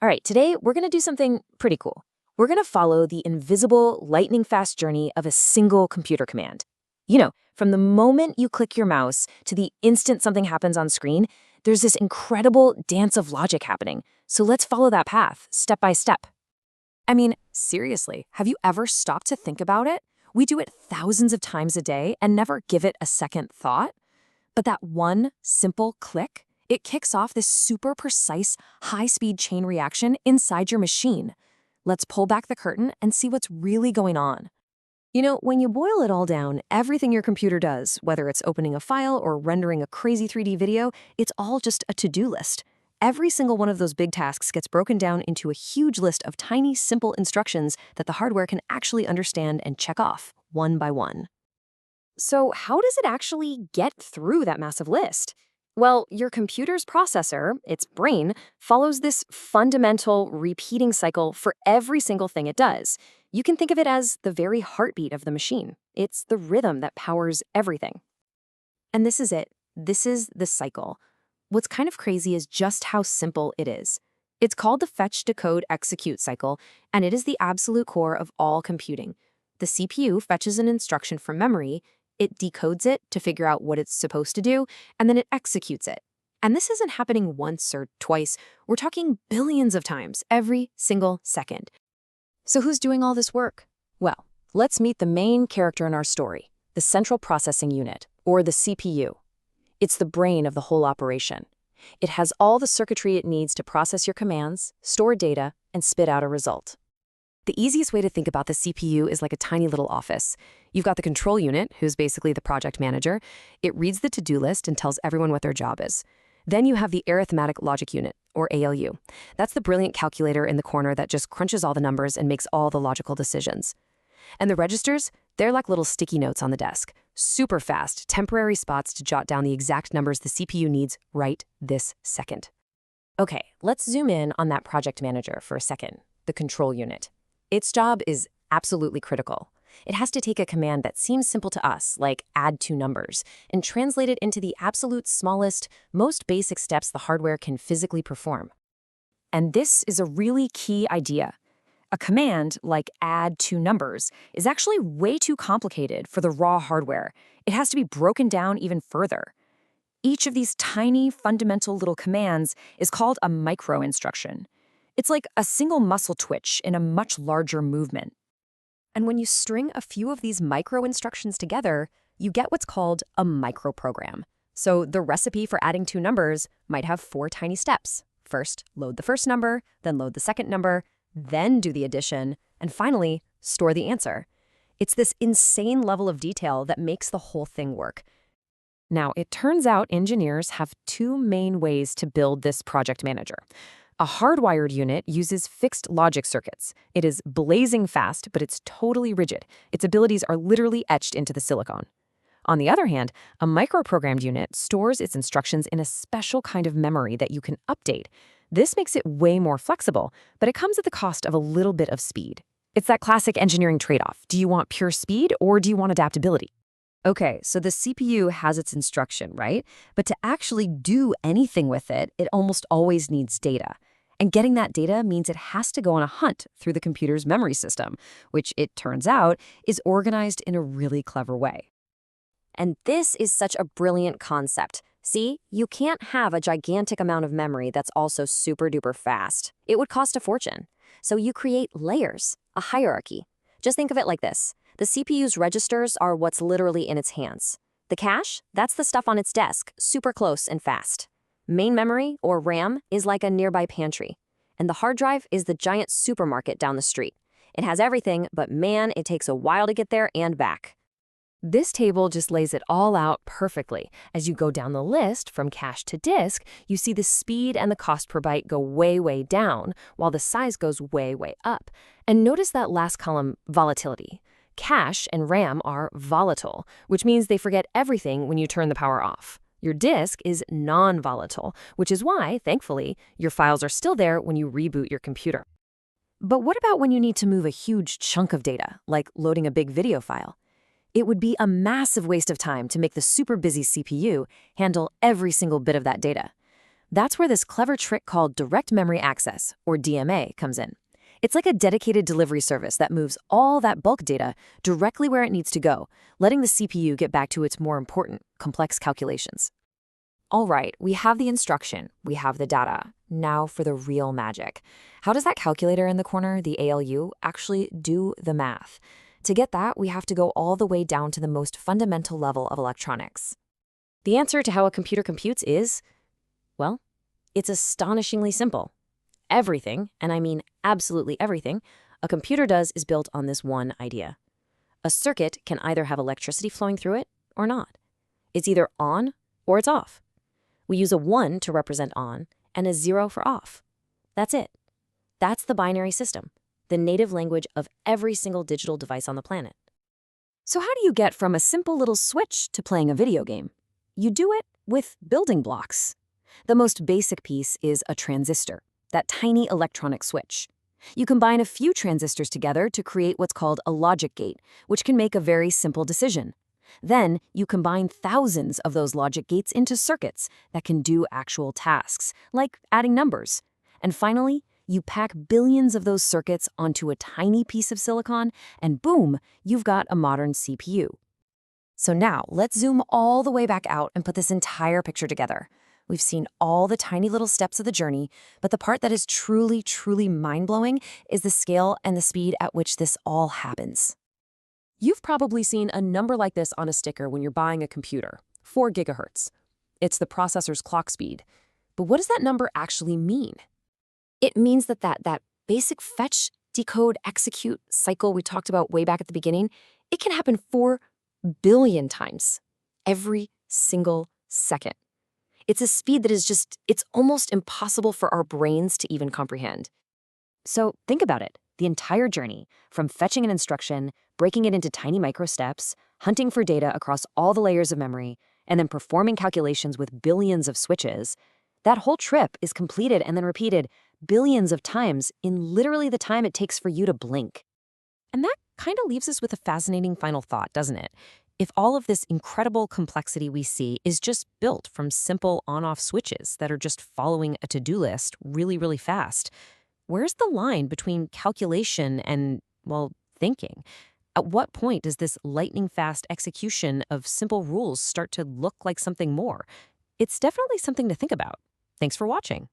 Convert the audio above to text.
All right, today we're going to do something pretty cool. We're going to follow the invisible, lightning-fast journey of a single computer command. From the moment you click your mouse to the instant something happens on screen, there's this incredible dance of logic happening. So let's follow that path, step by step. I mean, seriously, have you ever stopped to think about it? We do it thousands of times a day and never give it a second thought. But that one simple click, it kicks off this super precise, high-speed chain reaction inside your machine. Let's pull back the curtain and see what's really going on. When you boil it all down, everything your computer does, whether it's opening a file or rendering a crazy 3D video, it's all just a to-do list. Every single one of those big tasks gets broken down into a huge list of tiny, simple instructions that the hardware can actually understand and check off, one by one. So how does it actually get through that massive list? Well, your computer's processor, its brain, follows this fundamental repeating cycle for every single thing it does. You can think of it as the very heartbeat of the machine. It's the rhythm that powers everything. And this is it. This is the cycle. What's kind of crazy is just how simple it is. It's called the fetch, decode, execute cycle, and it is the absolute core of all computing. The CPU fetches an instruction from memory, it decodes it to figure out what it's supposed to do, and then it executes it. And this isn't happening once or twice. We're talking billions of times every single second. So who's doing all this work? Well, let's meet the main character in our story, the central processing unit, or the CPU. It's the brain of the whole operation. It has all the circuitry it needs to process your commands, store data, and spit out a result. The easiest way to think about the CPU is like a tiny little office. You've got the control unit, who's basically the project manager. It reads the to-do list and tells everyone what their job is. Then you have the arithmetic logic unit, or ALU. That's the brilliant calculator in the corner that just crunches all the numbers and makes all the logical decisions. And the registers, they're like little sticky notes on the desk. Super fast, temporary spots to jot down the exact numbers the CPU needs right this second. Okay, let's zoom in on that project manager for a second, the control unit. Its job is absolutely critical. It has to take a command that seems simple to us, like add two numbers, and translate it into the absolute smallest, most basic steps the hardware can physically perform. And this is a really key idea. A command like add two numbers is actually way too complicated for the raw hardware. It has to be broken down even further. Each of these tiny, fundamental little commands is called a micro instruction. It's like a single muscle twitch in a much larger movement. And when you string a few of these micro instructions together, you get what's called a microprogram. So the recipe for adding two numbers might have 4 tiny steps. First, load the first number, then load the second number, then do the addition, and finally, store the answer. It's this insane level of detail that makes the whole thing work. Now, it turns out engineers have 2 main ways to build this project manager. A hardwired unit uses fixed logic circuits. It is blazing fast, but it's totally rigid. Its abilities are literally etched into the silicon. On the other hand, a microprogrammed unit stores its instructions in a special kind of memory that you can update. This makes it way more flexible, but it comes at the cost of a little bit of speed. It's that classic engineering trade-off. Do you want pure speed or do you want adaptability? Okay, so the CPU has its instruction, right? But to actually do anything with it, it almost always needs data. And getting that data means it has to go on a hunt through the computer's memory system, which it turns out is organized in a really clever way. And this is such a brilliant concept. See, you can't have a gigantic amount of memory that's also super duper fast. It would cost a fortune. So you create layers, a hierarchy. Just think of it like this. The CPU's registers are what's literally in its hands. The cache, that's the stuff on its desk, super close and fast. Main memory, or RAM, is like a nearby pantry. And the hard drive is the giant supermarket down the street. It has everything, but man, it takes a while to get there and back. This table just lays it all out perfectly. As you go down the list from cache to disk, you see the speed and the cost per byte go way, way down, while the size goes way, way up. And notice that last column, volatility. Cache and RAM are volatile, which means they forget everything when you turn the power off. Your disk is non-volatile, which is why, thankfully, your files are still there when you reboot your computer. But what about when you need to move a huge chunk of data, like loading a big video file? It would be a massive waste of time to make the super busy CPU handle every single bit of that data. That's where this clever trick called direct memory access, or DMA, comes in. It's like a dedicated delivery service that moves all that bulk data directly where it needs to go, letting the CPU get back to its more important, complex calculations. All right, we have the instruction, we have the data. Now for the real magic. How does that calculator in the corner, the ALU, actually do the math? To get that, we have to go all the way down to the most fundamental level of electronics. The answer to how a computer computes is, well, it's astonishingly simple. Everything, and I mean absolutely everything, a computer does is built on this one idea. A circuit can either have electricity flowing through it or not. It's either on or it's off. We use a 1 to represent on and a 0 for off. That's it. That's the binary system, the native language of every single digital device on the planet. So how do you get from a simple little switch to playing a video game? You do it with building blocks. The most basic piece is a transistor, that tiny electronic switch. You combine a few transistors together to create what's called a logic gate, which can make a very simple decision. Then you combine thousands of those logic gates into circuits that can do actual tasks, like adding numbers. And finally, you pack billions of those circuits onto a tiny piece of silicon, and boom, you've got a modern CPU. So now, let's zoom all the way back out and put this entire picture together. We've seen all the tiny little steps of the journey, but the part that is truly, truly mind-blowing is the scale and the speed at which this all happens. You've probably seen a number like this on a sticker when you're buying a computer, 4 gigahertz. It's the processor's clock speed. But what does that number actually mean? It means that basic fetch, decode, execute cycle we talked about way back at the beginning, it can happen 4 billion times every single second. It's a speed that is it's almost impossible for our brains to even comprehend. So think about it. The entire journey, from fetching an instruction, breaking it into tiny micro steps, hunting for data across all the layers of memory, and then performing calculations with billions of switches, that whole trip is completed and then repeated billions of times in literally the time it takes for you to blink. And that kind of leaves us with a fascinating final thought, doesn't it? If all of this incredible complexity we see is just built from simple on-off switches that are just following a to-do list really, really fast, where's the line between calculation and, well, thinking? At what point does this lightning-fast execution of simple rules start to look like something more? It's definitely something to think about. Thanks for watching.